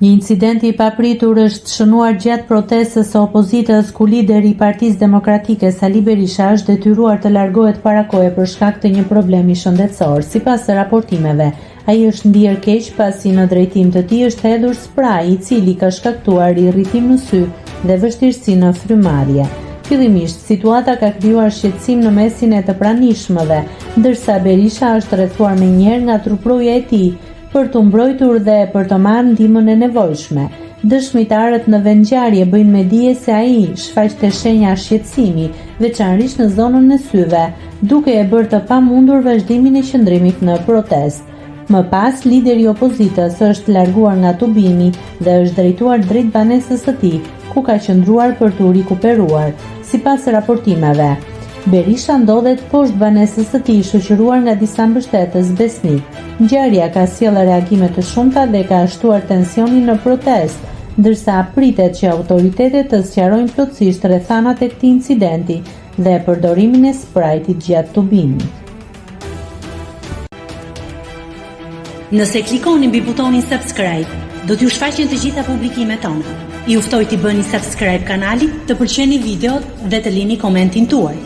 Një incident i papritur është shënuar gjatë protestës së opozitës ku lideri i Partisë Demokratike Sali Berisha është detyruar të largohet para kohe për shkak të një problemi shëndetësor. Sipas raportimeve, ai është ndier keq pasi në drejtim të tij është hedhur spray i cili ka shkaktuar irritim në sy dhe vështirësi në frymarrje. Fillimisht, situata ka krijuar shqetësim në mesin e të pranishmëve, ndërsa Berisha është rrethuar menjëherë nga trupruja e tij për të mbrojtur dhe për të marrë ndihmën e nevojshme. Dëshmitarët në vendngjarje bëjnë me dije se ai shfaqte shenja shqetësimi, veçanërisht në zonën e syve, duke e bërë të pamundur vazhdimin e qëndrimit në protestë. Më pas, lideri i opozitës është larguar nga tubimi dhe është drejtuar drejt banesës së tij, ku ka qëndruar për të rikuperuar. Sipas raportimeve, Berisha ndodhet poshtë banesës së tij, shoqëruar nga disa mbështetës besnik. Ngjarja ka sjellë reagime të shumta dhe ka shtuar tensionin në protestë, ndërsa pritet që autoritetet të sqarojnë plotësisht rrethanat e këtij incidenti dhe përdorimin e sprajtit gjatë tubimit. Nëse klikoni mbi butonin subscribe, do t'ju shfaqen të gjitha publikimet tona. Ju ftoj t'i bëni subscribe kanalit, të pëlqeni videot dhe të lini komentin tuaj.